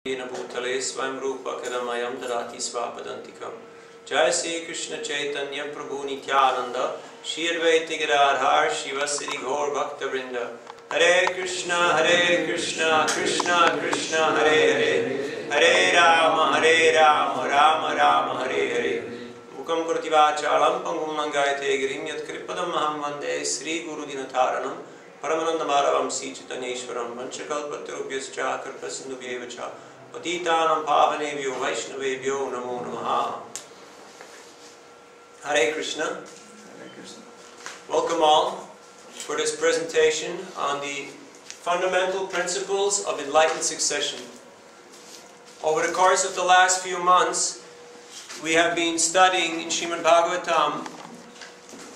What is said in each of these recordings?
Bhutale Swam Rupa Kadamayam Dadati Swapadantikam. Jai Sri Krishna Chaitanya Prabhu Nityananda Shri Advaita Gadadhar Shivasiri Gaur Bhakta Vrinda. Hare Krishna Krishna Krishna Hare Hare Hare Rama Rama Rama Hare Hare. Mukam Kurtivachalam Pangum Mangayate Girim Yat Kripadam Maham Vande Sri Guru Dinataranam Paramananda Madhavam Sri Chaitanyeshwaram Vanchakalpatarubhyascha Karpasindubhyevacha Patitanam Pavanebhyo Vaishnavebhyo Namo Namaha. Hare Krishna. Hare Krishna. Welcome all for this presentation on the fundamental principles of enlightened succession. Over the course of the last few months, we have been studying in Srimad Bhagavatam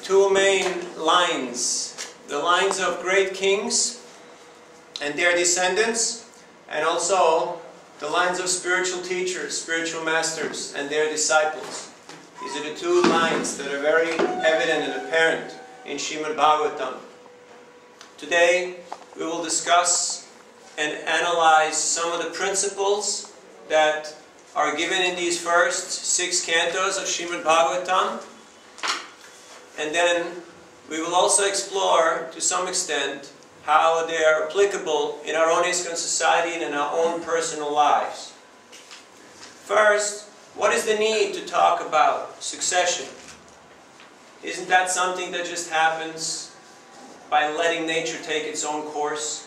two main lines. The lines of great kings and their descendants, and also the lines of spiritual teachers, spiritual masters, and their disciples. These are the two lines that are very evident and apparent in Srimad Bhagavatam. Today, we will discuss and analyze some of the principles that are given in these first 6 cantos of Srimad Bhagavatam, and then we will also explore, to some extent, how they are applicable in our own ISKCON society and in our own personal lives. First, what is the need to talk about succession? Isn't that something that just happens by letting nature take its own course?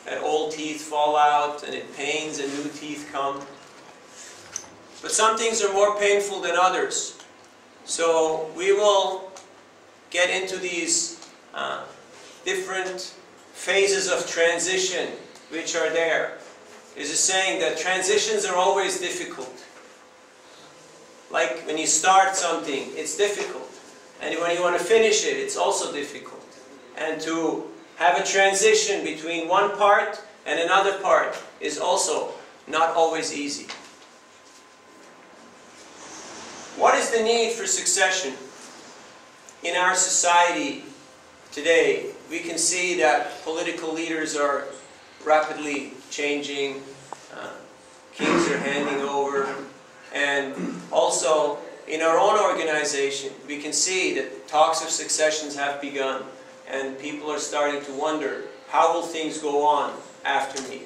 That old teeth fall out and it pains and new teeth come. But some things are more painful than others. So we will get into these different phases of transition which are there. There's a saying that transitions are always difficult. Like when you start something, it's difficult. And when you want to finish it, it's also difficult. And to have a transition between one part and another part is also not always easy. What is the need for succession? In our society today, we can see that political leaders are rapidly changing, kings are handing over, and also in our own organization, we can see that talks of successions have begun, and people are starting to wonder, how will things go on after me?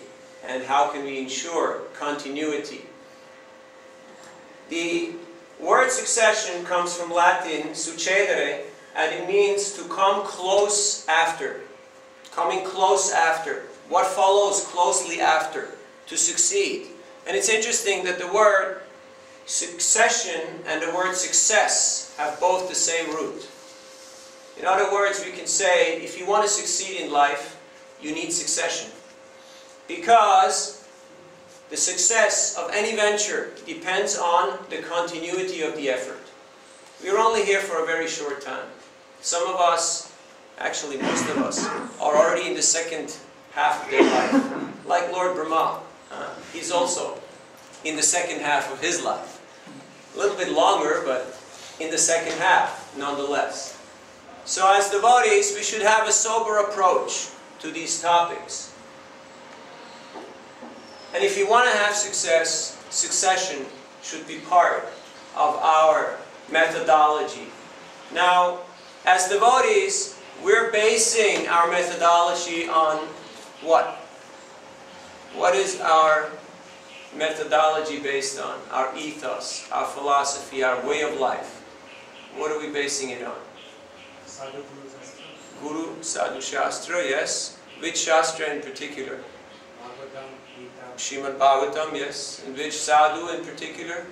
And how can we ensure continuity? The word succession comes from Latin succedere, and it means to come close after. Coming close after. What follows closely after? To succeed. And it's interesting that the word succession and the word success have both the same root. In other words, we can say, if you want to succeed in life, you need succession. Because the success of any venture depends on the continuity of the effort. We're only here for a very short time. Some of us, actually most of us, are already in the second half of their life. Like Lord Brahma, he's also in the second half of his life. A little bit longer, but in the second half, nonetheless. So as devotees, we should have a sober approach to these topics. And if you want to have success, succession should be part of our methodology. Now, as devotees, we're basing our methodology on what? What is our methodology based on? Our ethos, our philosophy, our way of life. What are we basing it on? Guru, Sadhu Shastra, yes. Which Shastra in particular? Srimad Bhagavatam, yes. And which Sadhu in particular?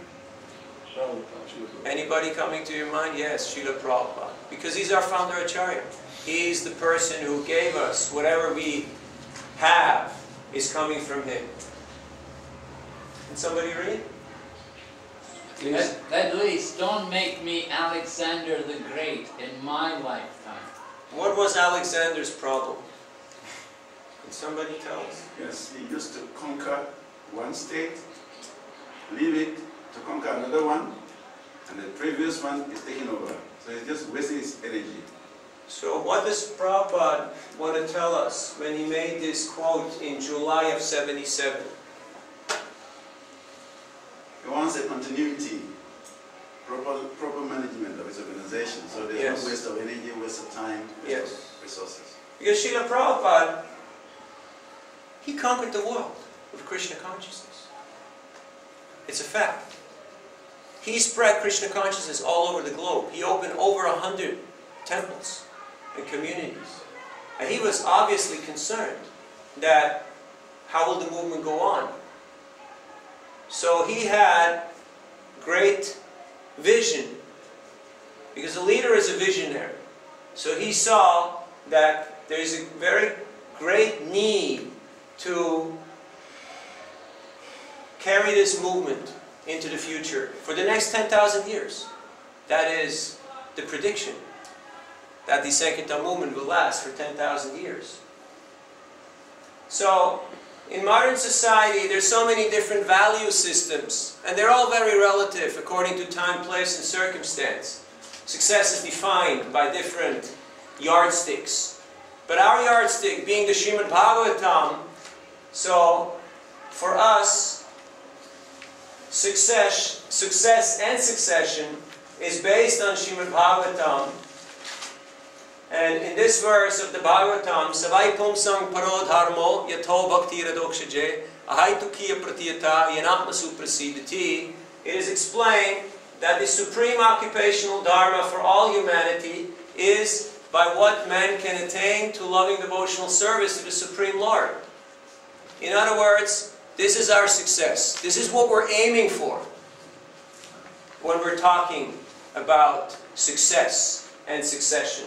Anybody coming to your mind? Yes, Srila Prabhupada. Because he's our founder Acharya. He's the person who gave us whatever we have is coming from him. Can somebody read? Please. At least don't make me Alexander the Great in my lifetime. What was Alexander's problem? Can somebody tell us? Yes, he used to conquer one state, leave it to conquer another one, and the previous one is taking over. So he's just wasting his energy. So what does Prabhupada want to tell us when he made this quote in July of 77? he wants a continuity, proper management of his organization. So there's Yes. no waste of energy, waste of time, waste Yes. of resources. Because Srila Prabhupada, he conquered the world with Krishna consciousness. It's a fact. He spread Krishna consciousness all over the globe. He opened over 100 temples and communities. And he was obviously concerned that how will the movement go on? So he had great vision, because a leader is a visionary. So he saw that there is a very great need to carry this movement into the future for the next 10,000 years. That is the prediction, that the Sankirtan movement will last for 10,000 years. So, in modern society, there's so many different value systems, and they're all very relative according to time, place, and circumstance. Success is defined by different yardsticks. But our yardstick being the Srimad Bhagavatam, so for us, success and succession is based on Srimad Bhagavatam. And in this verse of the Bhagavatam, Savai Pumsam Parodharmo Yato Bhakti Radokshaje Ahaitukya Pratyata Yanatma Suprasidati, it is explained that the supreme occupational dharma for all humanity is by what man can attain to loving devotional service to the Supreme Lord. In other words, this is our success. This is what we're aiming for when we're talking about success and succession,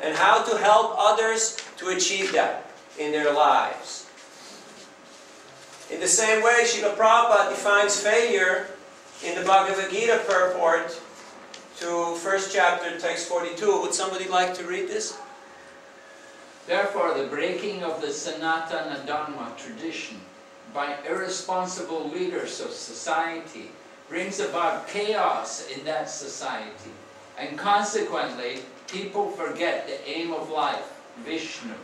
and how to help others to achieve that in their lives. In the same way, Srila Prabhupada defines failure in the Bhagavad Gita purport to first chapter, text 42. Would somebody like to read this? Therefore, the breaking of the Sanatana Dharma tradition by irresponsible leaders of society brings about chaos in that society, and consequently, people forget the aim of life, Vishnu.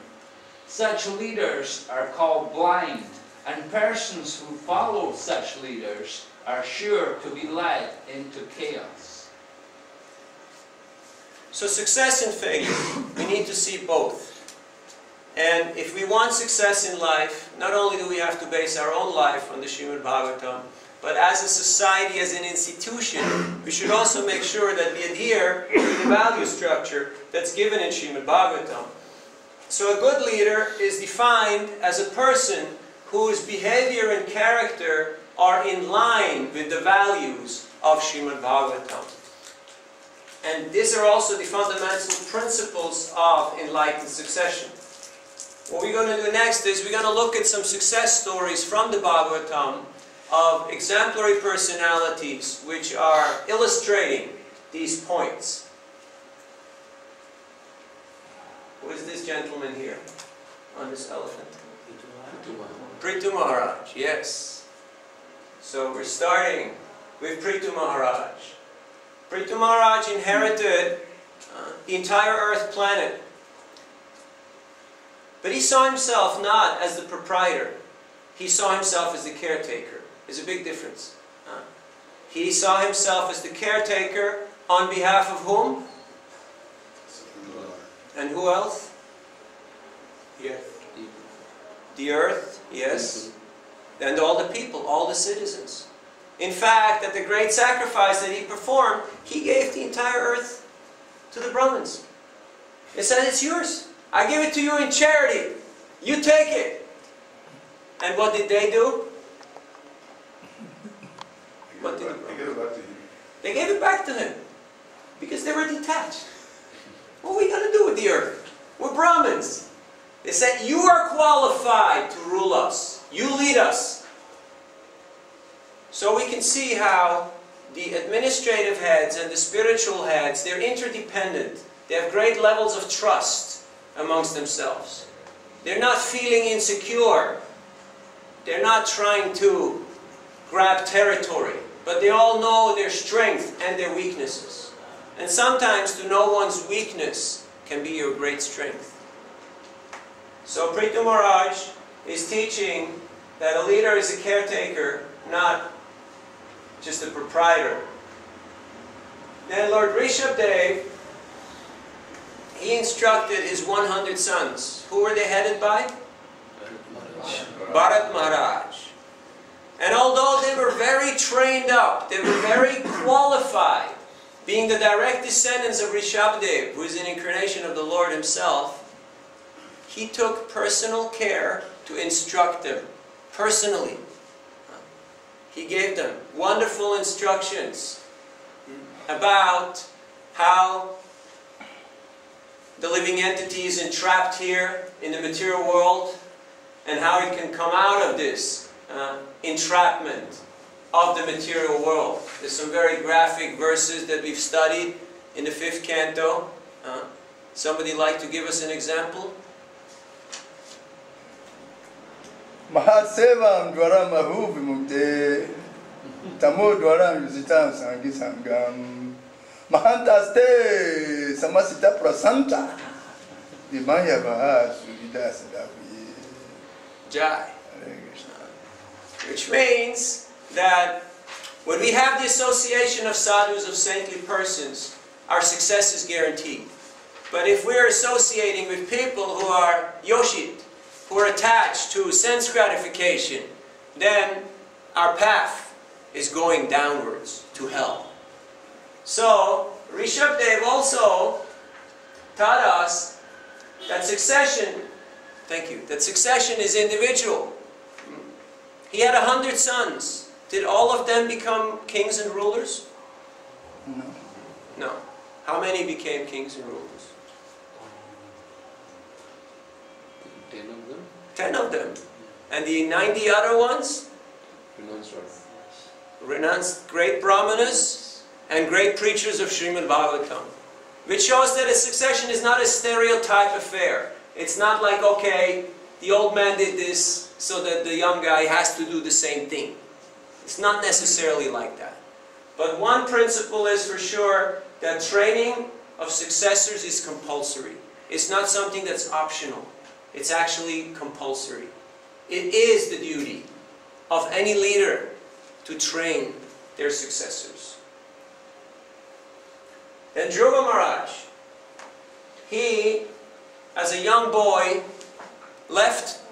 Such leaders are called blind, and persons who follow such leaders are sure to be led into chaos. So success and failure, we need to see both. And if we want success in life, not only do we have to base our own life on the Srimad Bhagavatam, but as a society, as an institution, we should also make sure that we adhere to the value structure that's given in Srimad Bhagavatam. So a good leader is defined as a person whose behavior and character are in line with the values of Srimad Bhagavatam. And these are also the fundamental principles of enlightened succession. What we're going to do next is we're going to look at some success stories from the Bhagavatam of exemplary personalities which are illustrating these points. Who is this gentleman here on this elephant? Prithu Maharaj, yes. So we're starting with Prithu Maharaj. Prithu Maharaj inherited the entire Earth planet. But he saw himself not as the proprietor. He saw himself as the caretaker. There's a big difference. He saw himself as the caretaker on behalf of whom? And who else? Yes. The earth, yes. And all the people, all the citizens. In fact, at the great sacrifice that he performed, he gave the entire earth to the Brahmins. He said, it's yours. I give it to you in charity. You take it. And what did they do? What did They gave it back to him. They gave it back to him. Because they were detached. What are we going to do with the earth? We're Brahmins. They said, you are qualified to rule us. You lead us. So we can see how the administrative heads and the spiritual heads, they're interdependent. They have great levels of trust amongst themselves. They're not feeling insecure. They're not trying to grab territory. But they all know their strength and their weaknesses. And sometimes to know one's weakness can be your great strength. So Prithu Maharaj is teaching that a leader is a caretaker, not just the proprietor. Then Lord Rishabdev, he instructed his 100 sons. Who were they headed by? Bharat Maharaj. And although they were very trained up, they were very qualified, being the direct descendants of Rishabdev, who is an incarnation of the Lord himself, he took personal care to instruct them, personally. He gave them wonderful instructions about how the living entity is entrapped here in the material world and how it can come out of this entrapment of the material world. There's some very graphic verses that we've studied in the 5th canto. Somebody like to give us an example? Mahasevam dwara mahu vimukte tamo dwara yuzitam sangi sangam mahantaste samasita prasanta dimaya baha sudida sadavi Jai. Which means that when we have the association of sadhus, of saintly persons, our success is guaranteed. But if we're associating with people who are yoshit, who are attached to sense gratification, then our path is going downwards to hell. So, Rishabdev also taught us that succession, that succession is individual. He had 100 sons. Did all of them become kings and rulers? No. No. How many became kings and rulers? 10 of them. 10 of them. And the 90 other ones? Renounced great brahmanas and great preachers of Srimad Bhagavatam. Which shows that a succession is not a stereotype affair. It's not like, okay, the old man did this, so that the young guy has to do the same thing. It's not necessarily like that. But one principle is for sure that training of successors is compulsory. It's not something that's optional. It's actually compulsory. It is the duty of any leader to train their successors. Then Dhruva Maharaj, he, as a young boy, left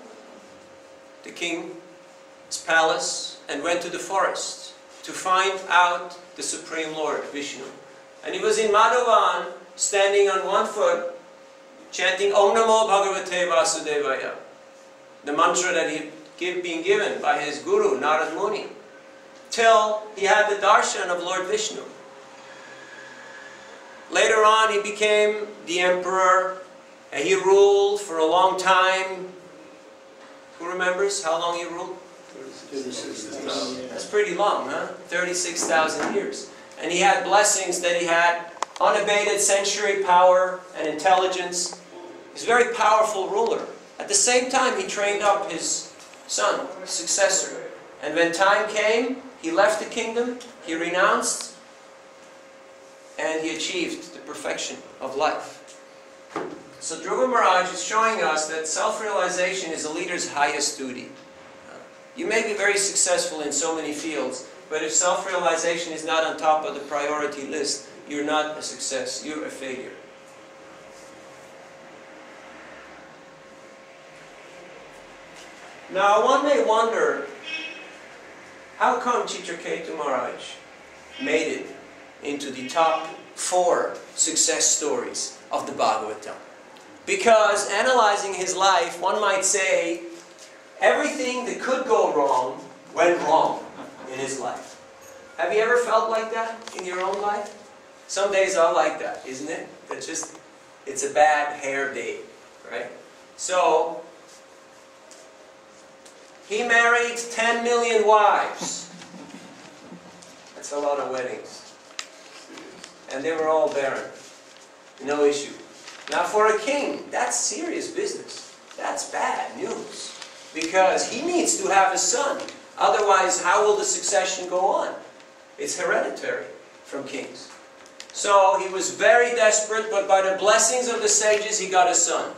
the king's palace and went to the forest to find out the Supreme Lord, Vishnu. And he was in Madhavan, standing on one foot, chanting Om Namo Bhagavate Vasudevaya, the mantra that he had been given by his guru, Narad Muni, till he had the darshan of Lord Vishnu. Later on, he became the emperor, and he ruled for a long time. Who remembers how long he ruled? 36,000. That's pretty long, huh? 36,000 years. And he had blessings that he had unabated sensory power and intelligence. He's a very powerful ruler. At the same time, he trained up his son, his successor. And when time came, he left the kingdom, he renounced, and he achieved the perfection of life. So Dhruva Maharaj is showing us that self-realization is a leader's highest duty. You may be very successful in so many fields, but if self-realization is not on top of the priority list, you're not a success, you're a failure. Now one may wonder, how come Chitraketu Maharaj made it into the top 4 success stories of the Bhagavatam? Because analyzing his life, one might say, everything that could go wrong went wrong in his life. Have you ever felt like that in your own life? Some days are like that, isn't it? It's a bad hair day, right? So, he married 10 million wives. That's a lot of weddings. And they were all barren. No issue. Now for a king, that's serious business. That's bad news. Because he needs to have a son. Otherwise, how will the succession go on? It's hereditary from kings. So he was very desperate, but by the blessings of the sages, he got a son,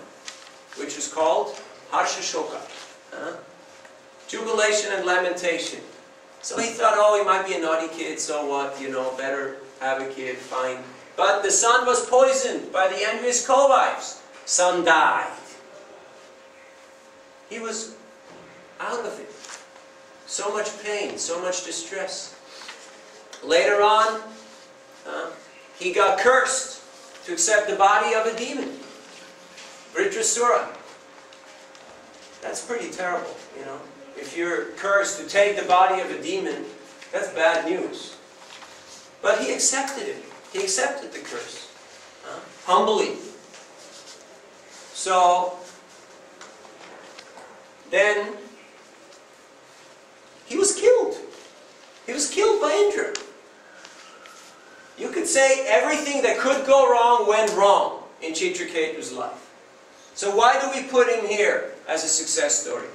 which is called Harsha Shoka. Jubilation and lamentation. So he thought, oh, he might be a naughty kid, so what, you know, better have a kid, fine. But the son was poisoned by the envious co-wives. Son died. He was out of it. So much pain, so much distress. Later on, he got cursed to accept the body of a demon. Vritrasura. That's pretty terrible, you know. If you're cursed to take the body of a demon, that's bad news. But he accepted it. He accepted the curse. Humbly. So, then, he was killed. He was killed by Indra. You could say everything that could go wrong went wrong in Chitraketu's life. So why do we put him here as a success story?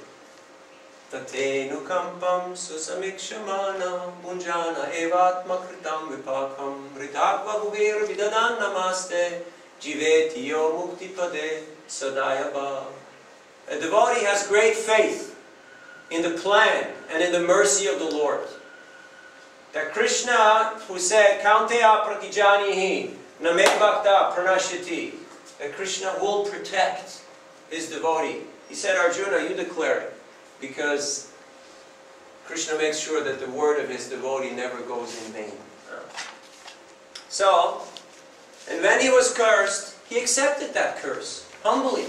Tatenu kampam susamikshamana munjana evatma kritam vipakam ridakva bhuvir vidanan namaste jivetiyo muktipade sadayabha. A devotee has great faith in the plan and in the mercy of the Lord. That Krishna, who said, Kaunteya prakijanihi name bhakta pranashyati, that Krishna will protect his devotee. He said, Arjuna, you declare it. Because Krishna makes sure that the word of his devotee never goes in vain. So, and when he was cursed, he accepted that curse, humbly.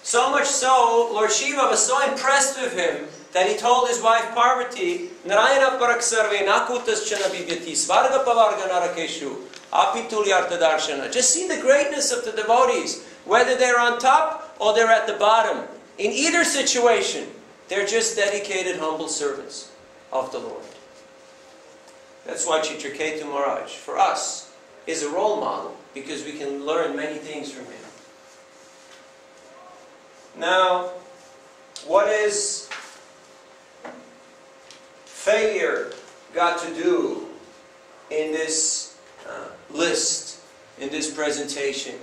So much so, Lord Shiva was so impressed with him that he told his wife Parvati, Narayana paraksarve nakutaschana bibhyati svarga pavarga narakeshu apitulyartha darshana. Just see the greatness of the devotees, whether they're on top or they're at the bottom. In either situation, they're just dedicated, humble servants of the Lord. That's why Chitraketu Maharaj, for us, is a role model, because we can learn many things from him. Now, what is failure got to do in this list, in this presentation?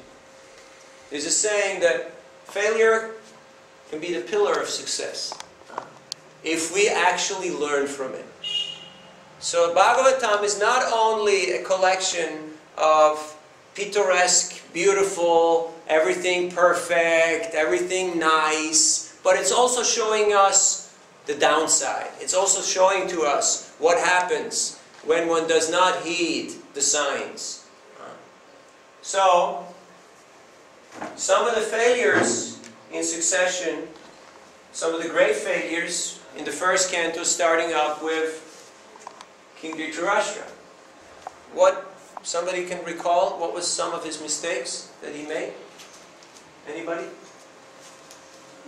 There's a saying that failure can be the pillar of success if we actually learn from it. So Bhagavatam is not only a collection of picturesque, beautiful, everything perfect, everything nice, but it's also showing us the downside. It's also showing to us what happens when one does not heed the signs. So, some of the failures in succession, some of the great failures in the first canto, starting up with King Dhritarashtra. Somebody can recall what was some of his mistakes that he made? Anybody?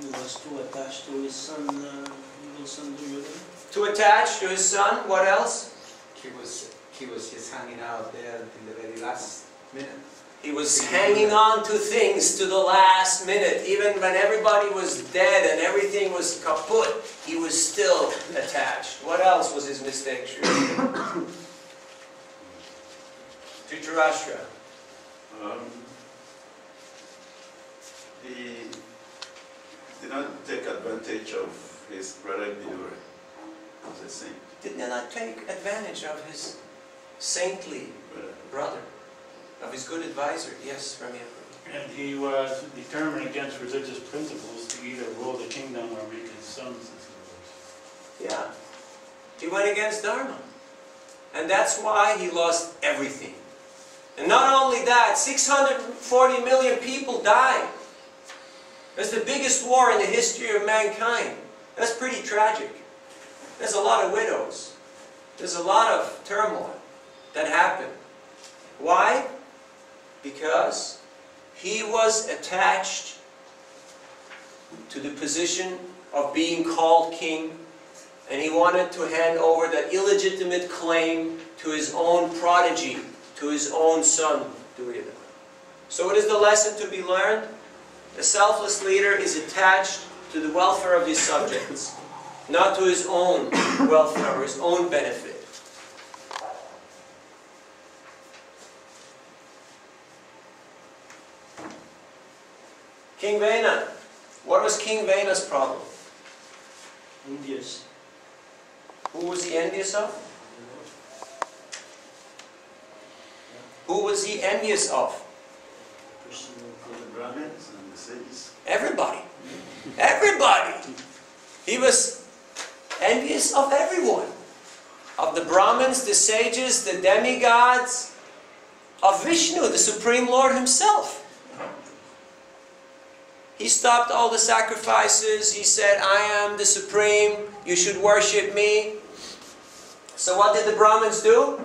He was too attached to his son, evil son Duryodhana. Too attached to his son. What else? He was just hanging out there until the very last minute. He was hanging on to things to the last minute. Even when everybody was dead and everything was kaput, he was still attached. What else was his mistake? Dhritarashtra. He did not take advantage of his brother Vidura as a saint. Did not take advantage of his saintly brother, of his good advisor. Yes, Ramya. And he was determined against religious principles to either rule the kingdom or make his sons his rulers. Yeah. He went against Dharma. And that's why he lost everything. And not only that, 640 million people died. That's the biggest war in the history of mankind. That's pretty tragic. There's a lot of widows. There's a lot of turmoil that happened. Why? Because he was attached to the position of being called king, and he wanted to hand over that illegitimate claim to his own prodigy, to his own son, Duryodhana. So what is the lesson to be learned? A selfless leader is attached to the welfare of his subjects, not to his own welfare or his own benefit. King Vena. What was King Vena's problem? Envious. Who was he envious of? Who was he envious of? The Brahmins and the sages. Everybody. Everybody. He was envious of everyone. Of the Brahmins, the sages, the demigods, of Vishnu, the Supreme Lord himself. He stopped all the sacrifices. He said, I am the Supreme. You should worship me. So what did the Brahmins do?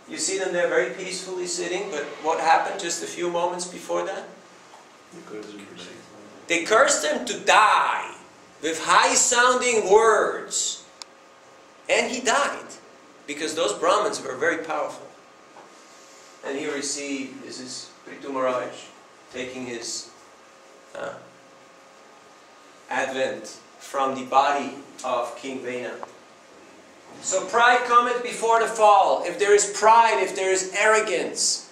You see them there very peacefully sitting, but what happened just a few moments before that? They cursed him to die with high-sounding words. And he died, because those Brahmins were very powerful. And he received, this is Prithu Maharaj, taking his advent from the body of King Vena. So pride cometh before the fall. If there is pride, if there is arrogance,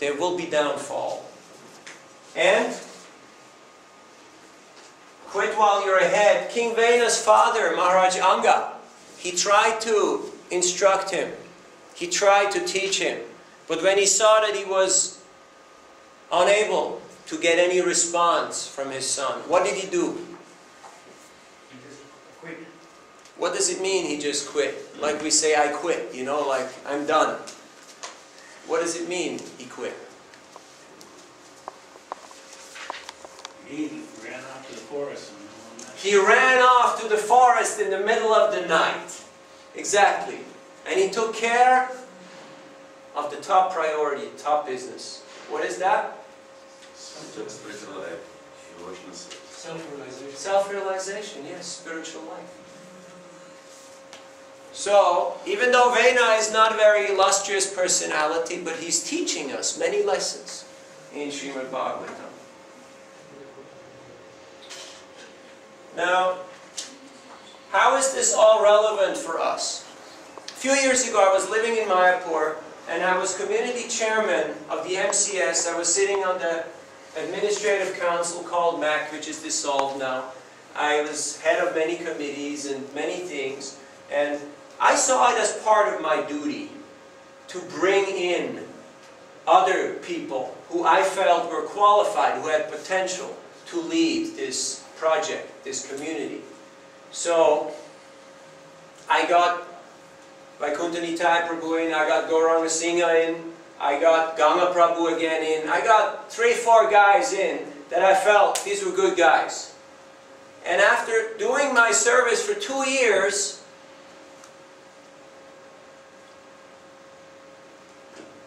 there will be downfall. And quit while you're ahead. King Vena's father, Maharaj Anga, he tried to instruct him. He tried to teach him. But when he saw that he was unable to get any response from his son, what did he do? Quit. What does it mean he just quit? Like we say, I quit, you know, like I'm done. What does it mean he quit? He ran off to the forest. He ran off to the forest in the middle of the night. Exactly. And he took care of the top priority, top business. What is that? Spiritual life. Devotional service. Self-realization. Self-realization, yes, spiritual life. So, even though Vena is not a very illustrious personality, but he's teaching us many lessons in Srimad Bhagavatam. Now, how is this all relevant for us? A few years ago, I was living in Mayapur, and I was community chairman of the MCS. I was sitting on the administrative council called MAC, which is dissolved now. I was head of many committees and many things, and I saw it as part of my duty to bring in other people who I felt were qualified, who had potential to lead this project, this community. So I got Vaikuntha Nitai Prabhu in, I got Gauranga Singha in, I got Ganga Prabhu again in, I got 3-4 guys in that I felt these were good guys. And after doing my service for 2 years,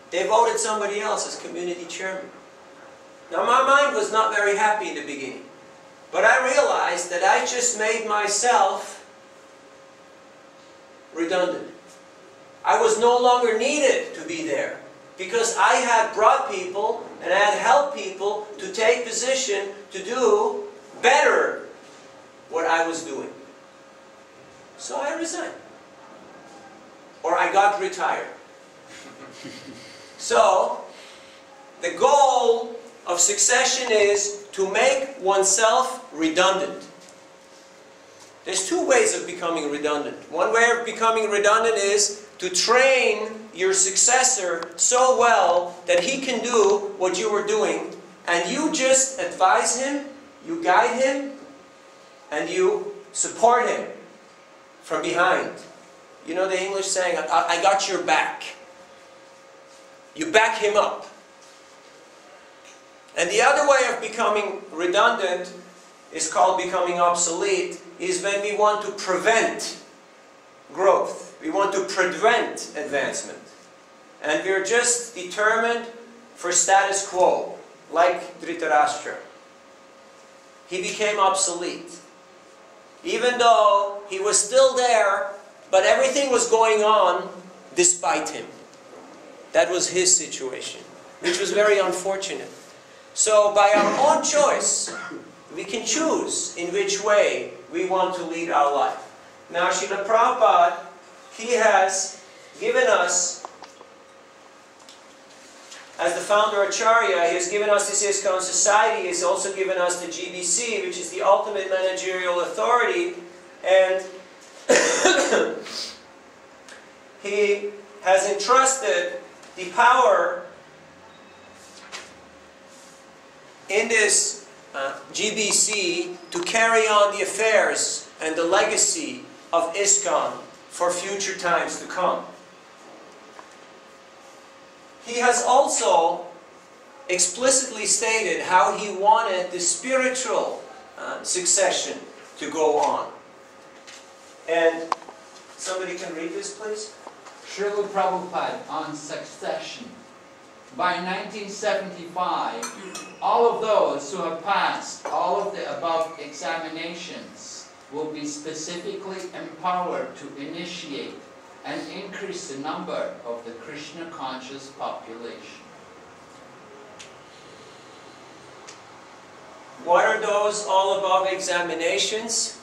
they voted somebody else as community chairman. Now my mind was not very happy in the beginning, but I realized that I just made myself redundant. I was no longer needed to be there because I had brought people and I had helped people to take position to do better what I was doing. So I resigned. Or I got retired. So, the goal of succession is to make oneself redundant. There's 2 ways of becoming redundant. One way of becoming redundant is to train your successor so well that he can do what you were doing, and you just advise him, you guide him, and you support him from behind. You know the English saying, I got your back. You back him up. And the other way of becoming redundant is called becoming obsolete, is when we want to prevent growth. We want to prevent advancement. And we're just determined for status quo, like Dhritarashtra. He became obsolete. Even though he was still there, but everything was going on despite him. That was his situation, which was very unfortunate. So by our own choice, we can choose in which way we want to lead our life. Now, Srila Prabhupada, he has given us, as the founder Acharya, he has given us this ISKCON society, he has also given us the GBC, which is the ultimate managerial authority, and he has entrusted the power in this GBC to carry on the affairs and the legacy of ISKCON for future times to come. He has also explicitly stated how he wanted the spiritual succession to go on. And somebody can read this, please? Srila Prabhupada on succession. By 1975, all of those who have passed all of the above examinations will be specifically empowered to initiate and increase the number of the Krishna conscious population. What are those all above examinations?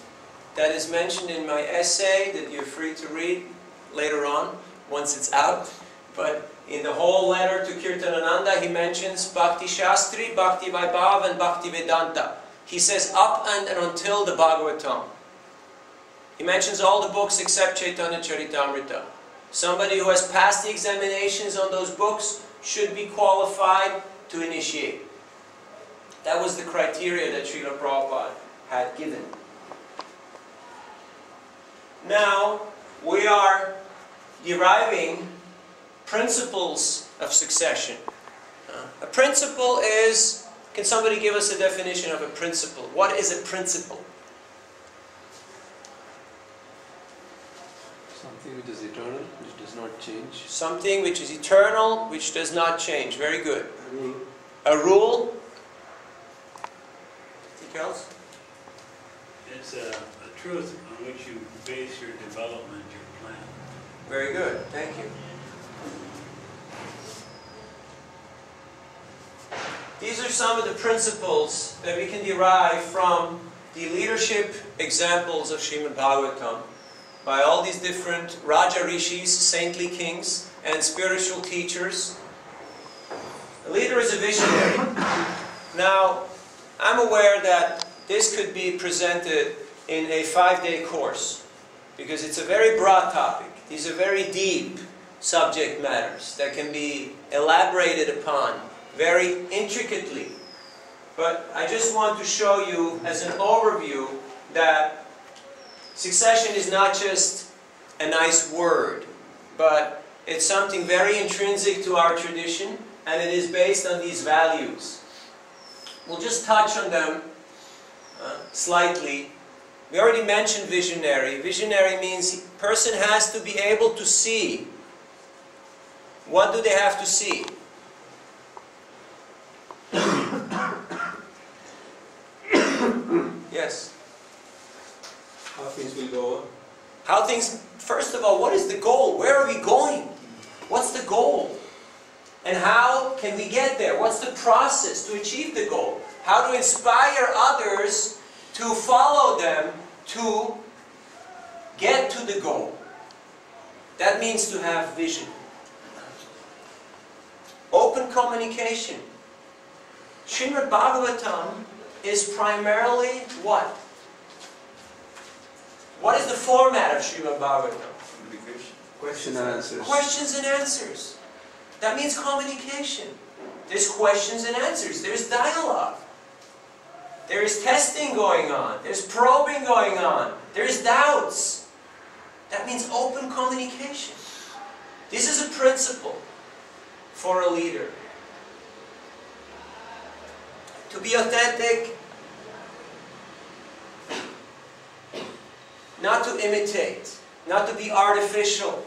That is mentioned in my essay that you're free to read later on, once it's out. But in the whole letter to Kirtanananda, he mentions Bhakti Shastri, Bhakti Vaibhav, and Bhakti Vedanta. He says up and until the Bhagavatam. He mentions all the books except Chaitanya Charitamrita. Somebody who has passed the examinations on those books should be qualified to initiate. That was the criteria that Srila Prabhupada had given. Now, we are deriving principles of succession. A principle is, can somebody give us a definition of a principle? What is a principle? Something which is eternal, which does not change. Something which is eternal, which does not change. Very good. A rule. A rule? Anything else? It's a truth on which you base your development, your plan. Very good. Thank you. These are some of the principles that we can derive from the leadership examples of Srimad Bhagavatam by all these different Raja Rishis, saintly kings, and spiritual teachers. A leader is a visionary. Now, I'm aware that this could be presented in a 5-day course because it's a very broad topic. These are very deep subject matters that can be elaborated upon very intricately. But I just want to show you as an overview that succession is not just a nice word, but it's something very intrinsic to our tradition, and it is based on these values. We'll just touch on them slightly. We already mentioned visionary. Visionary means a person has to be able to see. What do they have to see? Yes? How things will go on. How things, first of all, what is the goal? Where are we going? What's the goal? And how can we get there? What's the process to achieve the goal? How to inspire others to follow them to get to the goal. That means to have vision. Open communication. Srimad Bhagavatam is primarily what? What is the format of Srimad Bhagavatam? Question and answers. Questions and answers. That means communication. There's questions and answers. There's dialogue. There is testing going on. There's probing going on. There's doubts. That means open communication. This is a principle for a leader. To be authentic, not to imitate, not to be artificial,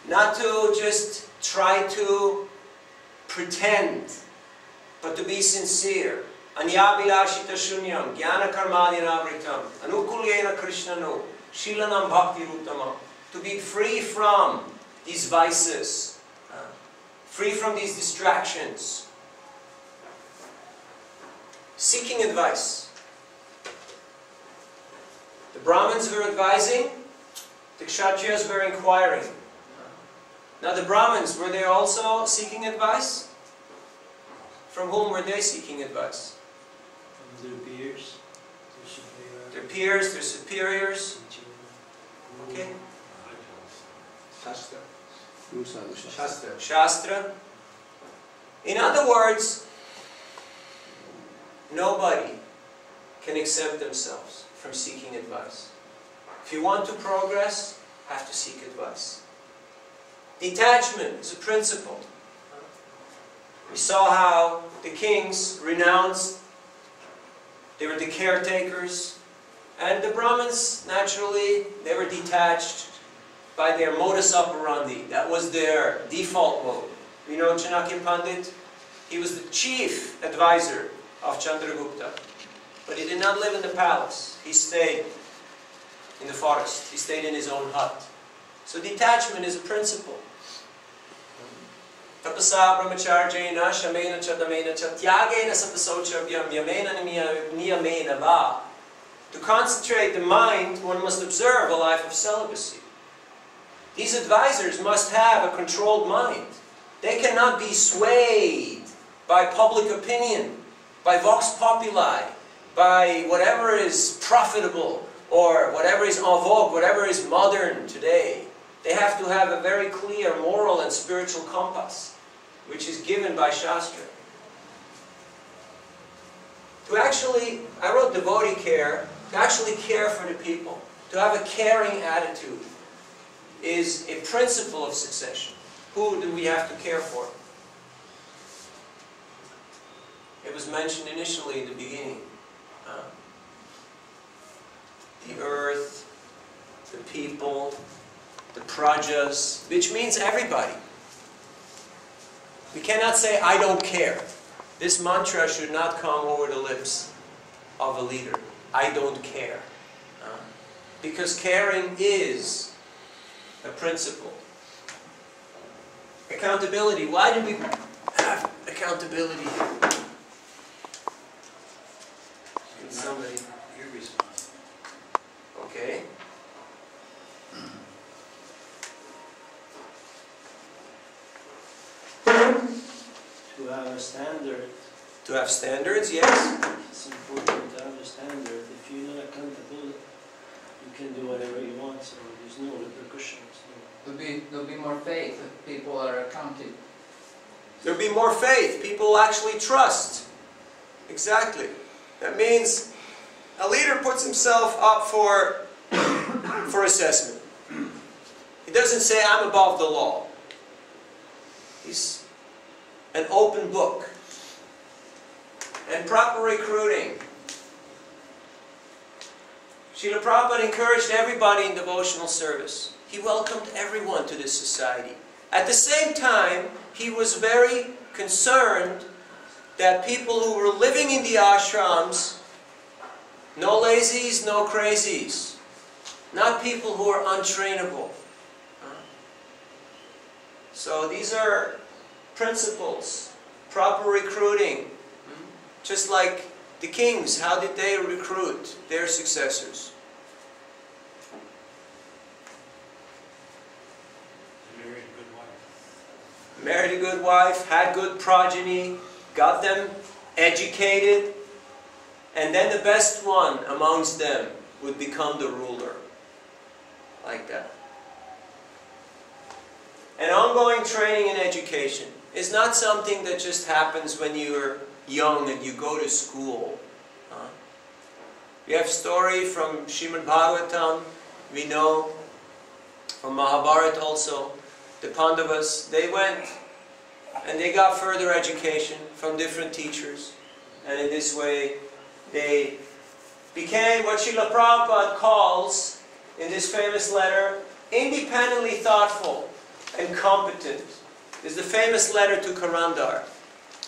not to just try to pretend, but to be sincere. Anyabilashita shunyam, jnana karmadinavritam, anukulyena krishnanu, shilanam bhakti ruttamam. To be free from these vices, free from these distractions. Seeking advice. The Brahmins were advising, the Kshatriyas were inquiring. Now the Brahmins, were they also seeking advice? From whom were they seeking advice? From their peers. their peers, their superiors. Okay? Shastra. Roots are the Shastra. Shastra. Shastra. In other words, nobody can exempt themselves from seeking advice. If you want to progress, have to seek advice. Detachment is a principle. We saw how the kings renounced, they were the caretakers, and the Brahmins, naturally, they were detached by their modus operandi. That was their default mode. You know Chanakya Pandit? He was the chief advisor of Chandragupta. But he did not live in the palace. He stayed in the forest. He stayed in his own hut. So detachment is a principle. Tapasa brahmacharjena shamena chadamena chatyagena sapasochabhyam yamena niyamena va. To concentrate the mind, one must observe a life of celibacy. These advisors must have a controlled mind. They cannot be swayed by public opinion, by vox populi, by whatever is profitable, or whatever is en vogue, whatever is modern today. They have to have a very clear moral and spiritual compass, which is given by Shastra. To actually, I wrote devotee care, to actually care for the people, to have a caring attitude, is a principle of succession. Who do we have to care for? It was mentioned initially in the beginning. The earth, the people, the prajas, which means everybody. We cannot say, I don't care. This mantra should not come over the lips of a leader. I don't care. Because caring is a principle. Accountability. Why do we have accountability? Can somebody? You're responsible. Okay. To have a standard, To have standards, yes. it's important to have a standard. If you're not accountable, you can do whatever you want, so there's no repercussions. There'll be more faith if people are accounted. There'll be more faith. People actually trust. Exactly. That means a leader puts himself up for assessment. He doesn't say, I'm above the law. He's an open book. And proper recruiting. Srila Prabhupada encouraged everybody in devotional service. He welcomed everyone to this society. At the same time, he was very concerned that people who were living in the ashrams, no lazies, no crazies, not people who are untrainable. So these are principles, proper recruiting. Just like the kings, how did they recruit their successors? Married a good wife. Married a good wife, had good progeny, got them educated, and then the best one amongst them would become the ruler. Like that. And ongoing training and education is not something that just happens when you're young and you go to school. We have a story from Srimad Bhagavatam, we know, from Mahabharata also, the Pandavas, they went and they got further education from different teachers. And in this way, they became what Srila Prabhupada calls, in this famous letter, independently thoughtful and competent. Is the famous letter to Karandar.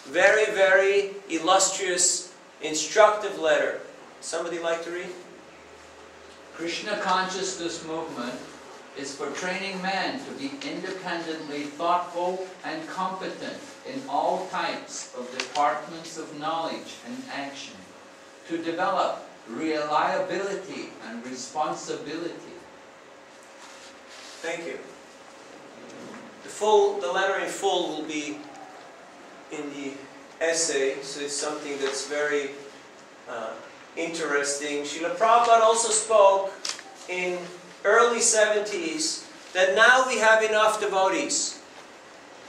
Very, very illustrious, instructive letter. Somebody like to read? Krishna consciousness movement is for training man to be independently thoughtful and competent in all types of departments of knowledge and action, to develop reliability and responsibility. Thank you. The letter in full will be in the essay, so it's something that's very interesting. Srila Prabhupada also spoke in early 70s that now we have enough devotees.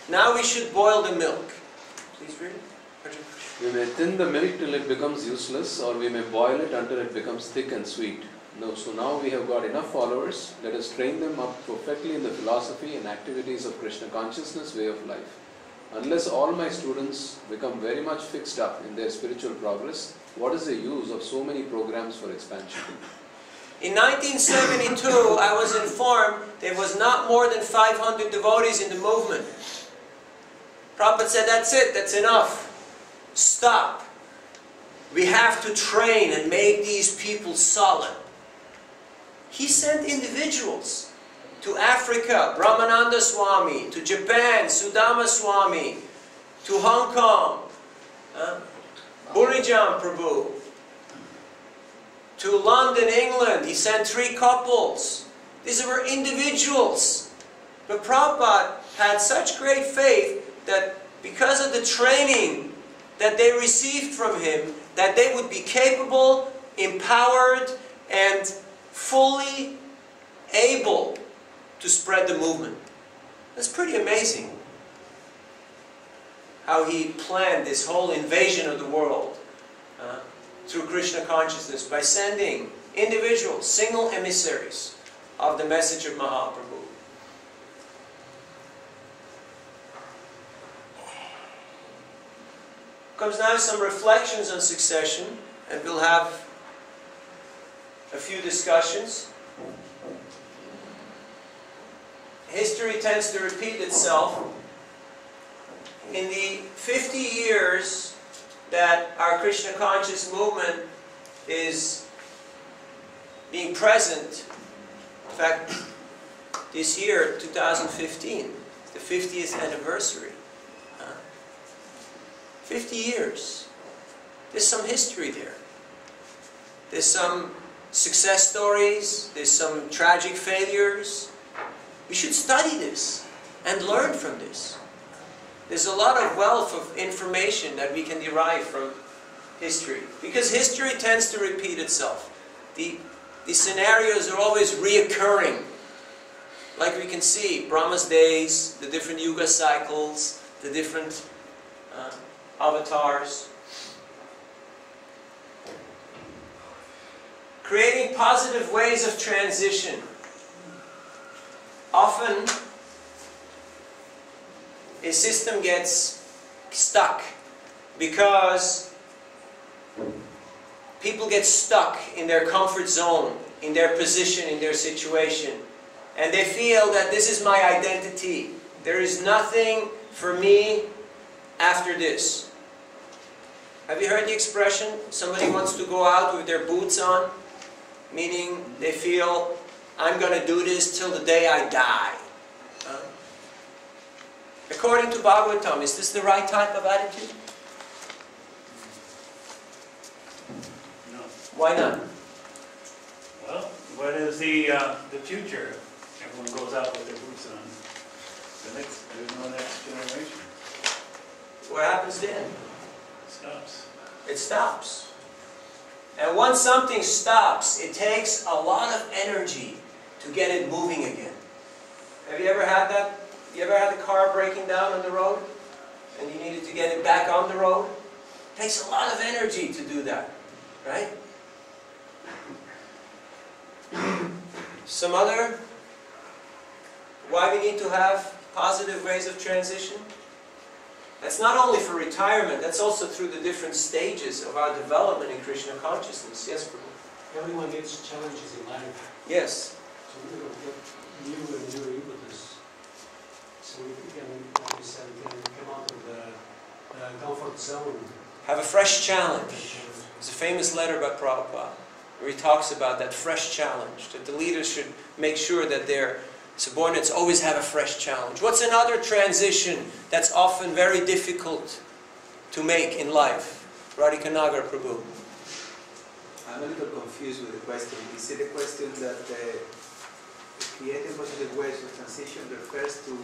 Now we should boil the milk. Please read it. We may thin the milk till it becomes useless, or we may boil it until it becomes thick and sweet. No, so now we have got enough followers. Let us train them up perfectly in the philosophy and activities of Krishna consciousness way of life. Unless all my students become very much fixed up in their spiritual progress, what is the use of so many programs for expansion? In 1972, I was informed there was not more than 500 devotees in the movement. Prabhupada said, that's it, that's enough. Stop. We have to train and make these people solid. He sent individuals to Africa, Brahmananda Swami, to Japan, Sudama Swami, to Hong Kong, Burijan Prabhu, to London, England. He sent 3 couples. These were individuals. But Prabhupada had such great faith that because of the training that they received from him, that they would be capable, empowered, and fully able to spread the movement. That's pretty amazing how he planned this whole invasion of the world through Krishna consciousness by sending individuals, single emissaries of the message of Mahaprabhu. Comes now some reflections on succession, and we'll have a few discussions. History tends to repeat itself. In the 50 years that our Krishna conscious movement is being present, in fact, this year, 2015, the 50th anniversary. 50 years. There's some history there. There's some success stories. There's some tragic failures. We should study this and learn from this. There's a lot of wealth of information that we can derive from history. Because history tends to repeat itself. The scenarios are always reoccurring. Like we can see, Brahma's days, the different yuga cycles, the different avatars. Creating positive ways of transition. Often, a system gets stuck because people get stuck in their comfort zone, in their position, in their situation. And they feel that this is my identity. There is nothing for me after this. Have you heard the expression, somebody wants to go out with their boots on? Meaning they feel, I'm going to do this till the day I die. According to Bhagavatam, is this the right type of attitude? No. Why not? Well, what is the future? Everyone goes out with their boots on. There's no next generation. What happens then? It stops. It stops. And once something stops, it takes a lot of energy to get it moving again. Have you ever had that? You ever had a car breaking down on the road and you needed to get it back on the road? It takes a lot of energy to do that, right? Some other, why we need to have positive ways of transition? That's not only for retirement, that's also through the different stages of our development in Krishna consciousness. Yes, Prabhu? Everyone gets challenges in life. Yes. So we will get new and new impetus. So we can, like you said, we can come out of the comfort zone. Have a fresh challenge. There's a famous letter by Prabhupada where he talks about that fresh challenge, that the leaders should make sure that their subordinates always have a fresh challenge. What's another transition that's often very difficult to make in life? Radhika Nagar Prabhu. I'm a little confused with the question. Is it a question that creating positive ways of transition refers to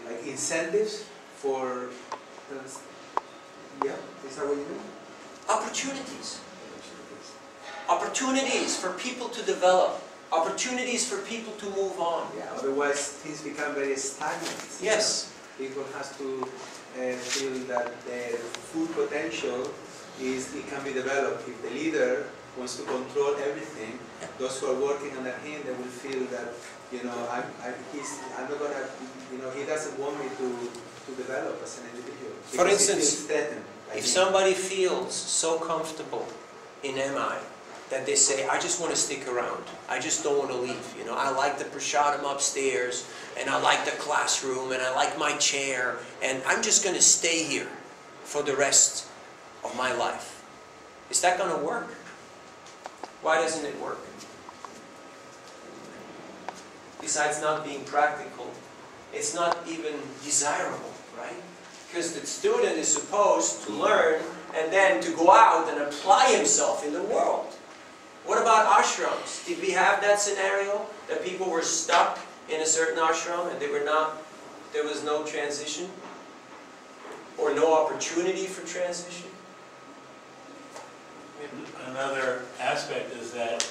like incentives for, yeah, is that what you mean? Opportunities. Opportunities for people to develop. Opportunities for people to move on. Yeah, otherwise things become very stagnant. Yes. People have to feel that their full potential it can be developed. If the leader wants to control everything, those who are working under him, they will feel that, you know, I'm not gonna, you know, he doesn't want me to develop as an individual. For instance, if somebody feels so comfortable in MI that they say, I just want to stick around. I just don't want to leave. You know, I like the prasadam upstairs, and I like the classroom, and I like my chair, and I'm just going to stay here for the rest of my life. Is that going to work? Why doesn't it work? Besides not being practical, it's not even desirable, right? Because the student is supposed to learn and then to go out and apply himself in the world. What about ashrams? Did we have that scenario that people were stuck in a certain ashram and there was no transition? Or no opportunity for transition? Another aspect is that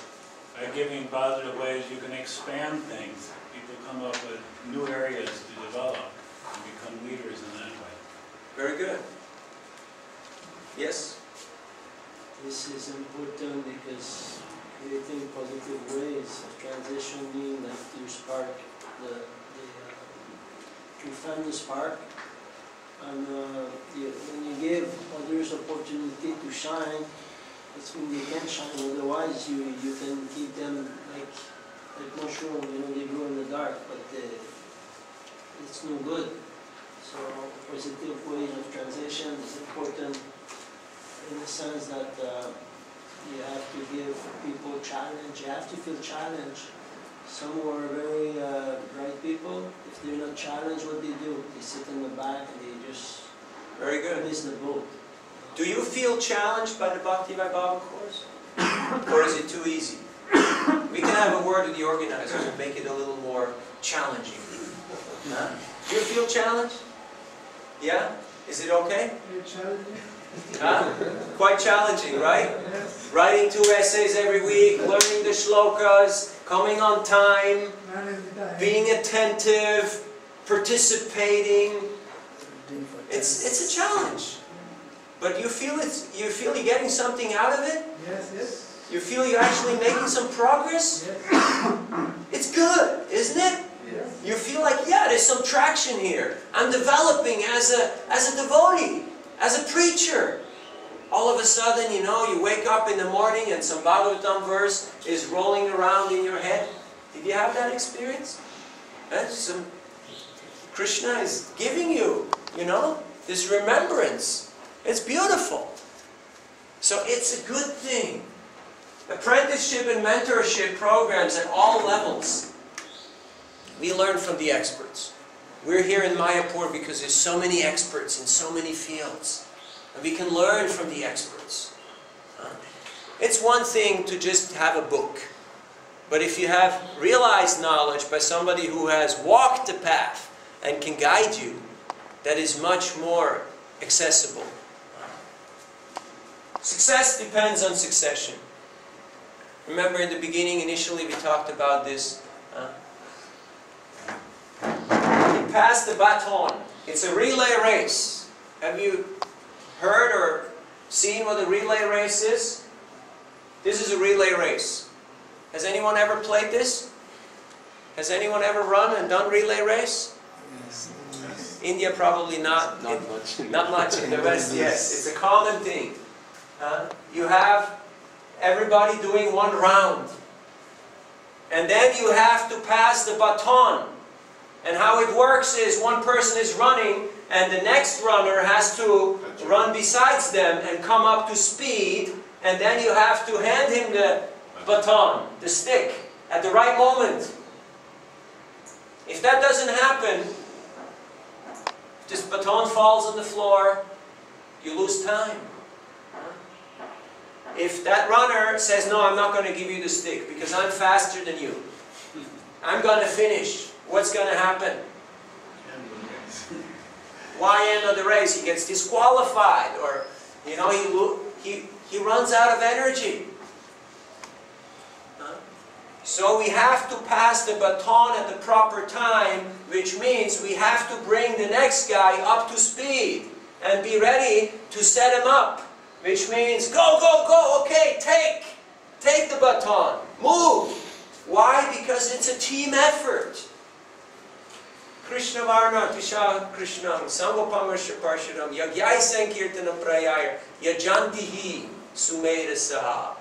by giving positive ways, you can expand things. People come up with new areas to develop and become leaders in that way. Very good. Yes? This is important because creating positive ways of transitioning, like you spark you find the spark, and when you give others opportunity to shine, that's when they can shine. Otherwise, you can keep them like mushroom, you know, they grow in the dark, but it's no good. So positive ways of transition is important in the sense that you have to give people challenge. You have to feel challenged. Some who are very bright people, if they're not challenged, what they do? They sit in the back and they just Very good. miss the boat. Do you feel challenged by the Bhakti Vaibhava course? Or is it too easy? We can have a word with the organizers and make it a little more challenging. Huh? Do you feel challenged? Yeah? Is it okay? Huh? Quite challenging, right? Writing 2 essays every week, learning the shlokas, coming on time, being attentive, participating. It's a challenge. But you feel you're getting something out of it? Yes, yes. You feel you're actually making some progress? Yes. It's good, isn't it? Yes. You feel like, yeah, there's some traction here. I'm developing as a devotee, as a preacher. All of a sudden, you know, you wake up in the morning and some Bhagavatam verse is rolling around in your head. Did you have that experience? Krishna is giving you, you know, this remembrance. It's beautiful. So it's a good thing. Apprenticeship and mentorship programs at all levels. We learn from the experts. We're here in Mayapur because there's so many experts in so many fields. And we can learn from the experts. It's one thing to just have a book. But if you have realized knowledge by somebody who has walked the path and can guide you, that is much more accessible. Success depends on succession. Remember in the beginning, initially we talked about this. You pass the baton. It's a relay race. Have you heard or seen what a relay race is? This is a relay race. Has anyone ever played this? Has anyone ever run and done relay race? Yes. India probably not. Not much. Not much in the West, yes. It's a common thing. You have everybody doing one round. And then you have to pass the baton. And how it works is one person is running and the next runner has to run besides them and come up to speed. And then you have to hand him the baton, the stick, at the right moment. If that doesn't happen, this baton falls on the floor, you lose time. If that runner says, no, I'm not going to give you the stick because I'm faster than you. I'm going to finish. What's going to happen? Why end of the race? He gets disqualified, or you know, he runs out of energy. So we have to pass the baton at the proper time, which means we have to bring the next guy up to speed and be ready to set him up, which means go, go, go, okay, take the baton, move. Why? Because it's a team effort. Krishna Varna Tisha Krishnam Samgopamasha Parsharam Yagyai Sankirtana Prayaya Yajantihi Sumeda Saha.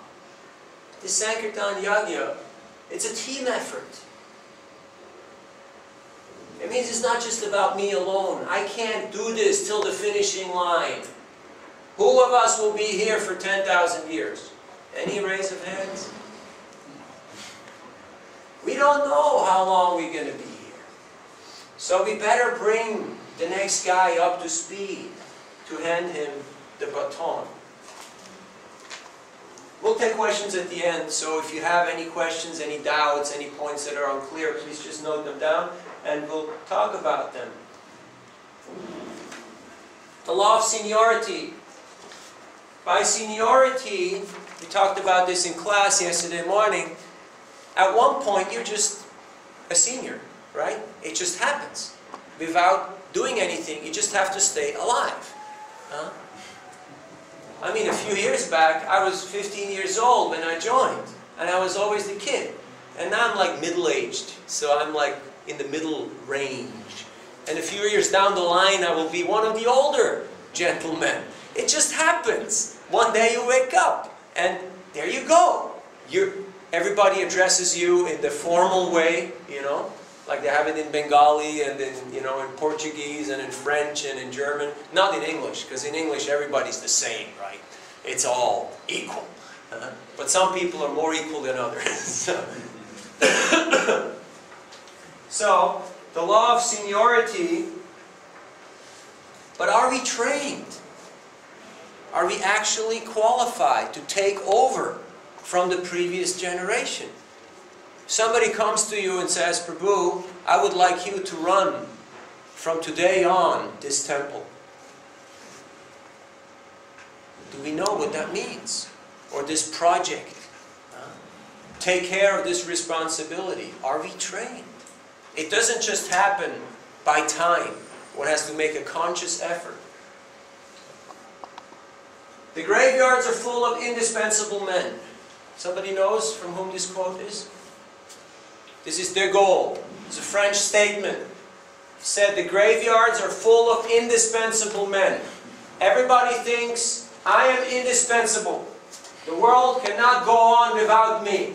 This Sankirtan Yagya, it's a team effort. It means it's not just about me alone. I can't do this till the finishing line. Who of us will be here for 10,000 years? Any raise of hands? We don't know how long we're going to be here. So we better bring the next guy up to speed to hand him the baton. We'll take questions at the end, so if you have any questions, any doubts, any points that are unclear, please just note them down and we'll talk about them. The law of seniority. By seniority, we talked about this in class yesterday morning, at one point you're just a senior, right? It just happens. Without doing anything, you just have to stay alive. Huh? I mean, a few years back, I was 15 years old when I joined, and I was always the kid. And now I'm like middle-aged, so I'm like in the middle range. And a few years down the line, I will be one of the older gentlemen. It just happens. One day you wake up, and there you go. Everybody addresses you in the formal way, you know, like they have it in Bengali and in, you know, in Portuguese and in French and in German. Not in English, because in English everybody's the same, right? It's all equal. But some people are more equal than others. So, the law of seniority, but are we trained? Are we actually qualified to take over from the previous generation? Somebody comes to you and says, Prabhu, I would like you to run from today on this temple. Do we know what that means? Or this project? Take care of this responsibility. Are we trained? It doesn't just happen by time. One has to make a conscious effort. The graveyards are full of indispensable men. Somebody knows from whom this quote is? This is de Gaulle. It's a French statement. He said, the graveyards are full of indispensable men. Everybody thinks, I am indispensable. The world cannot go on without me.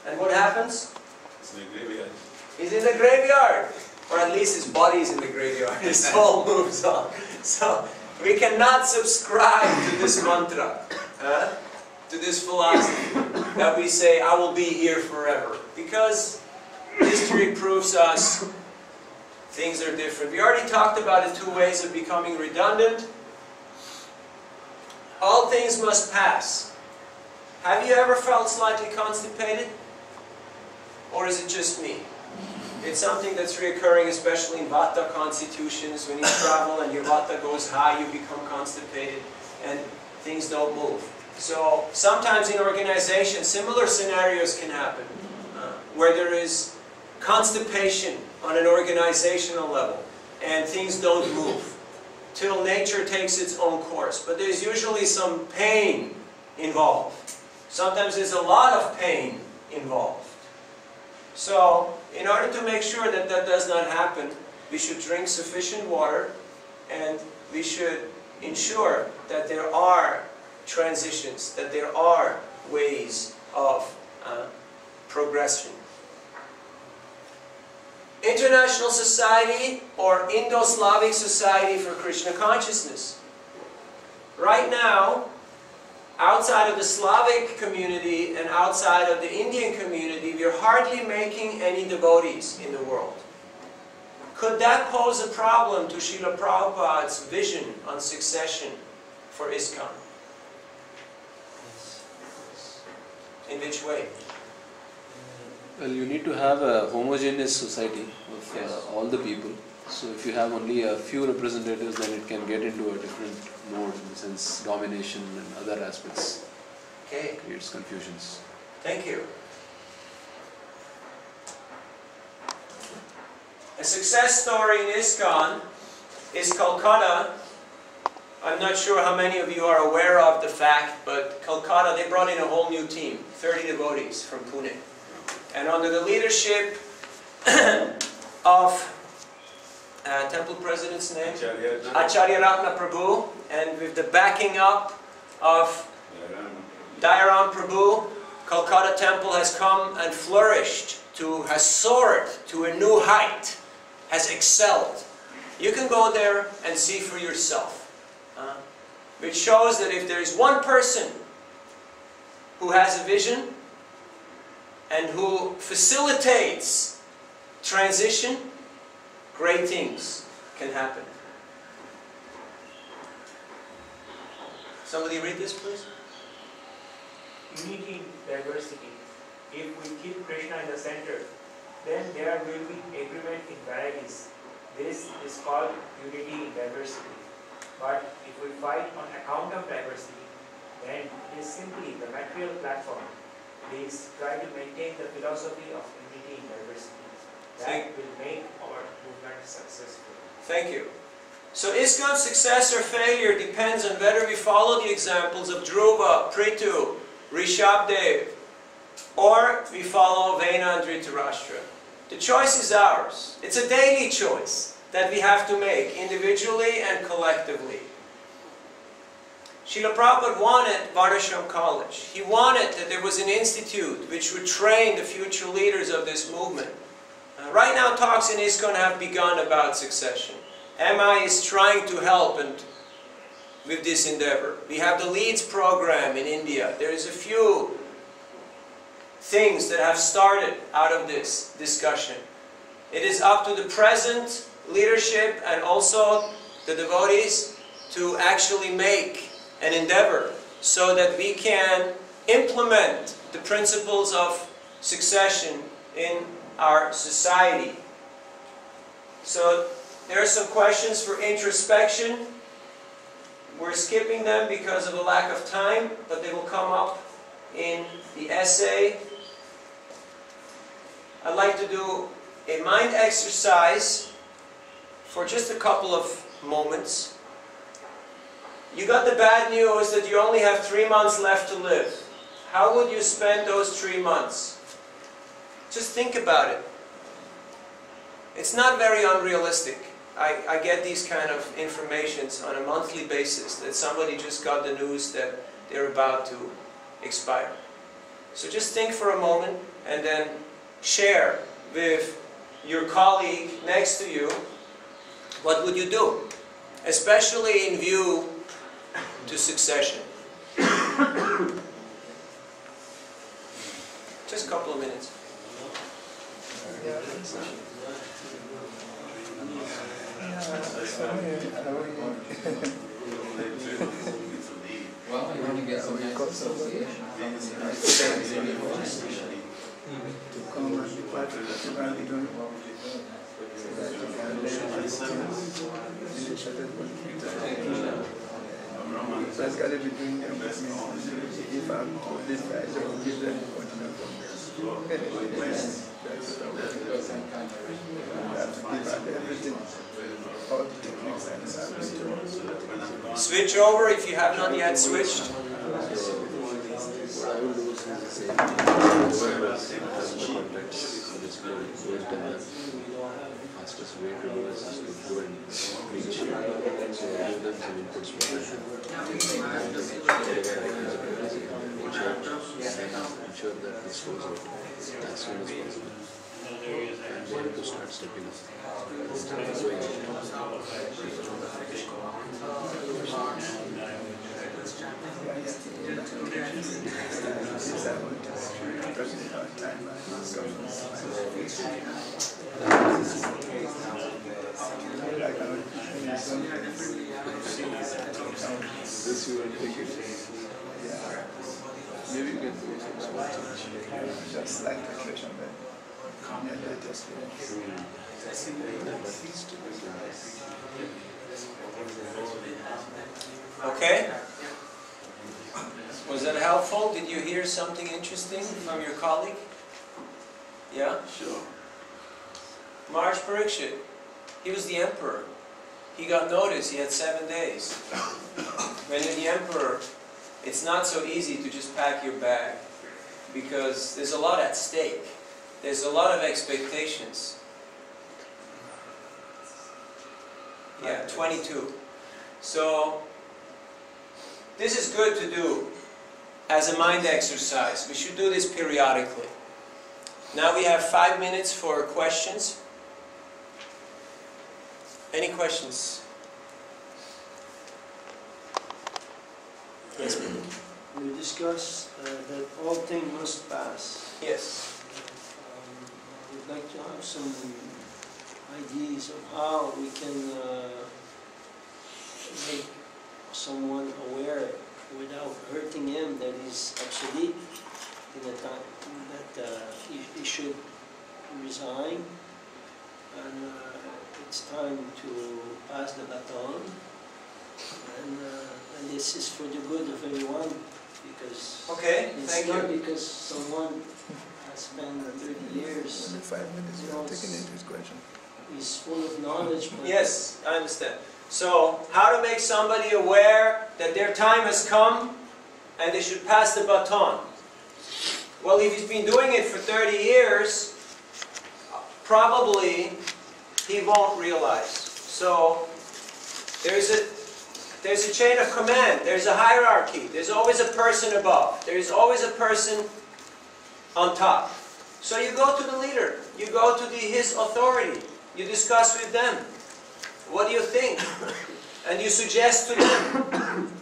And what happens? It's in the graveyard. He's in the graveyard. Or at least his body is in the graveyard. His soul moves on. So, we cannot subscribe to this mantra, to this philosophy, that we say, I will be here forever. Because history proves us things are different. We already talked about the two ways of becoming redundant. All things must pass. Have you ever felt slightly constipated? Or is it just me? It's something that's reoccurring, especially in Vata constitutions. When you travel and your Vata goes high, you become constipated and things don't move. So sometimes in organizations, similar scenarios can happen where there is constipation on an organizational level and things don't move till nature takes its own course. But there's usually some pain involved. Sometimes there's a lot of pain involved. So, in order to make sure that that does not happen, we should drink sufficient water and we should ensure that there are transitions, that there are ways of progression. International Society or Indo-Slavic Society for Krishna Consciousness. Right now, outside of the Slavic community and outside of the Indian community, we are hardly making any devotees in the world. Could that pose a problem to Srila Prabhupada's vision on succession for ISKCON? In which way? Well, you need to have a homogeneous society of all the people. So if you have only a few representatives, then it can get into a different mode in the sense domination and other aspects. Okay. Creates confusions. Thank you. A success story in ISKCON is Calcutta. I'm not sure how many of you are aware of the fact, but Calcutta, they brought in a whole new team, 30 devotees from Pune. And under the leadership of temple president's name? Acharya Ratna Prabhu, and with the backing up of Dayaram Prabhu, Calcutta temple has come and flourished, has soared to a new height, has excelled. You can go there and see for yourself. Which shows that if there is one person who has a vision and who facilitates transition, great things can happen. Somebody read this, please. Unity in diversity. If we keep Krishna in the center, then there will be agreement in varieties. This is called unity in diversity. But if we fight on account of diversity, then it is simply the material platform. Please try to maintain the philosophy of unity in diversity. That will make our movement successful. Thank you. So ISKCON's success or failure depends on whether we follow the examples of Dhruva, Prithu, Rishabdev, or we follow Vena and Dhritarashtra. The choice is ours. It's a daily choice that we have to make, individually and collectively. Srila Prabhupada wanted Varnashram College. He wanted that there was an institute which would train the future leaders of this movement. Right now talks in ISKCON have begun about succession. MI is trying to help with this endeavor. We have the LEADS program in India. There is a few things that have started out of this discussion. It is up to the present leadership and also the devotees to actually make an endeavor so that we can implement the principles of succession in our society. So there are some questions for introspection. We're skipping them because of a lack of time, but they will come up in the essay. I'd like to do a mind exercise for just a couple of moments. You got the bad news that you only have 3 months left to live. How would you spend those 3 months? Just think about it. It's not very unrealistic. I get these kind of informations on a monthly basis that somebody just got the news that they're about to expire. So just think for a moment and then share with your colleague next to you, what would you do? Especially in view to succession. Just a couple of minutes. Well, you want to get some nice association. To come and be part of what you are doing, so that you can learn basically between them, if I'm to this side, I will give them continue from there. Have to give out everything, all the techniques and service. Switch over if you have not yet switched. What I will do is the same. Fastest way to do this is to go and preach. So give them some inputs for that. Ensure that this goes out as soon as possible. And we have to start stepping up. This you will take it. Maybe you can do some small change. Just like the question there. Okay? Was that helpful? Did you hear something interesting from your colleague? Yeah? Sure. Maharaj Parikshit, he was the emperor. He got notice, he had 7 days. When you're the emperor, it's not so easy to just pack your bag, because there's a lot at stake. There's a lot of expectations. Yeah, 22. So, this is good to do as a mind exercise. We should do this periodically. Now we have 5 minutes for questions. Any questions? Yes, ma'am. We discussed that all things must pass. Yes. I would like to have some ideas of how we can make someone aware without hurting him that is obsolete in the time that he should resign, and it's time to pass the baton, and this is for the good of everyone, because Okay, it's thank not you. because someone has spent 30 years, Only 5 minutes, you know, taking into his question. is full of knowledge, but Yes, I understand. So, how to make somebody aware that their time has come and they should pass the baton? Well, if he's been doing it for 30 years, probably he won't realize. So, there's a chain of command, there's a hierarchy, there's always a person above, there's always a person on top. So you go to the leader, you go to his authority, you discuss with them. What do you think? And you suggest to them.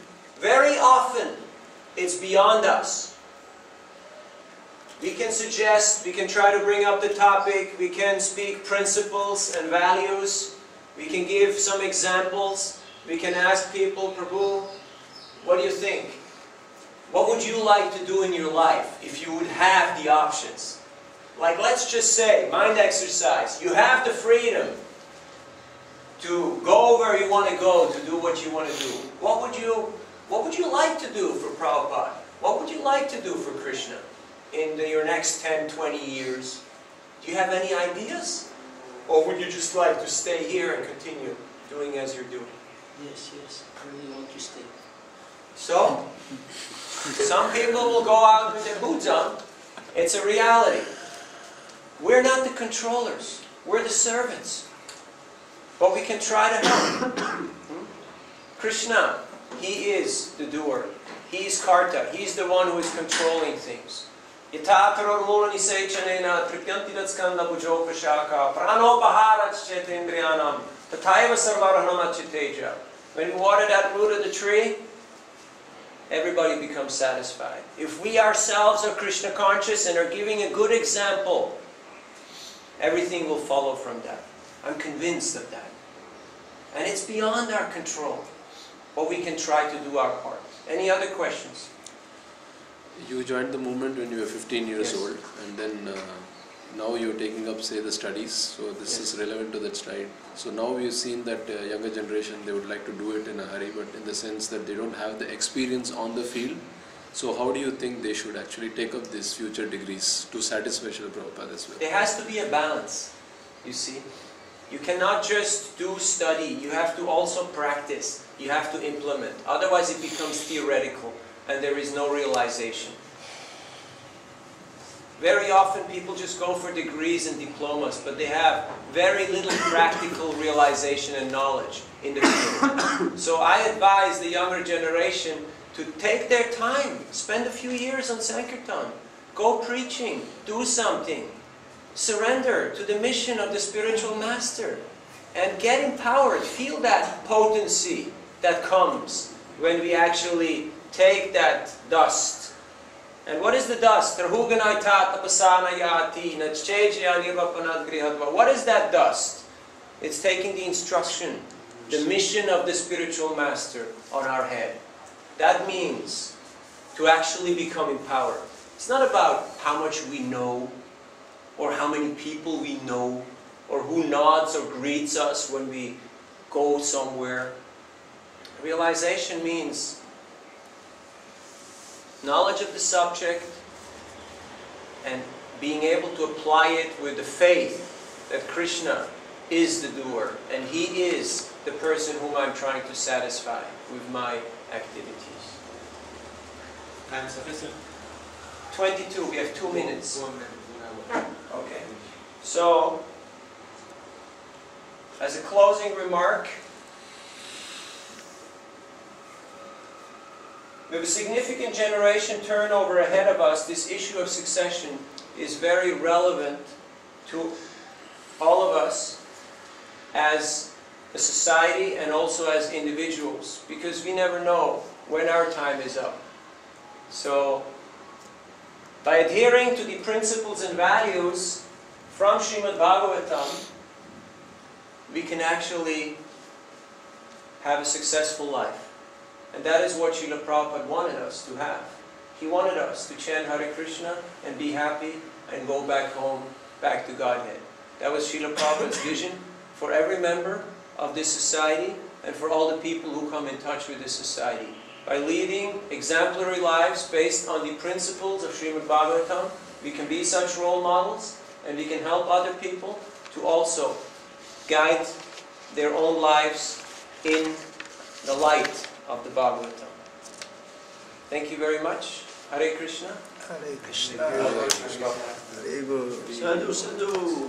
Very often, it's beyond us. We can suggest, we can try to bring up the topic, we can speak principles and values, we can give some examples, we can ask people, Prabhu, what do you think? What would you like to do in your life if you would have the options? Like, let's just say, mind exercise, you have the freedom to go where you want to go, to do what you want to do. What would you like to do for Prabhupada? What would you like to do for Krishna in your next 10, 20 years? Do you have any ideas? Or would you just like to stay here and continue doing as you're doing? yes, I really want to stay. So, some people will go out with their boots on. It's a reality. We're not the controllers. We're the servants. But we can try to help. Krishna, he is the doer. He is Karta. He's the one who is controlling things. When we water that root of the tree, everybody becomes satisfied. If we ourselves are Krishna conscious and are giving a good example, everything will follow from that. I'm convinced of that. And it's beyond our control. But we can try to do our part. Any other questions? You joined the movement when you were 15 years Yes. old, and then now you're taking up, say, the studies. So this Yes. is relevant to that slide. So now we've seen that younger generation, they would like to do it in a hurry, but in the sense that they don't have the experience on the field. So how do you think they should actually take up these future degrees to satisfy Srila Prabhupada as well? There has to be a balance, you see. You cannot just do study, you have to also practice, you have to implement. Otherwise it becomes theoretical and there is no realization. Very often people just go for degrees and diplomas, but they have very little practical realization and knowledge in the field. So I advise the younger generation to take their time, spend a few years on Sankirtan, go preaching, do something. Surrender to the mission of the spiritual master and get empowered. Feel that potency that comes when we actually take that dust. And what is the dust? What is that dust? It's taking the instruction, the mission of the spiritual master on our head. That means to actually become empowered. It's not about how much we know. or how many people we know, or who nods or greets us when we go somewhere. Realization means knowledge of the subject and being able to apply it with the faith that Krishna is the doer and He is the person whom I'm trying to satisfy with my activities. Answer. 22, we have 2 minutes. 1 minute. Okay. So, as a closing remark, with a significant generation turnover ahead of us, this issue of succession is very relevant to all of us as a society and also as individuals, because we never know when our time is up. So, by adhering to the principles and values from Srimad Bhagavatam, we can actually have a successful life. And that is what Srila Prabhupada wanted us to have. He wanted us to chant Hare Krishna and be happy and go back home, back to Godhead. That was Srila Prabhupada's vision for every member of this society and for all the people who come in touch with this society. By leading exemplary lives based on the principles of Srimad Bhagavatam, we can be such role models and we can help other people to also guide their own lives in the light of the Bhagavatam. Thank you very much. Hare Krishna. Hare Krishna. Hare Guru. Sadhu, sadhu.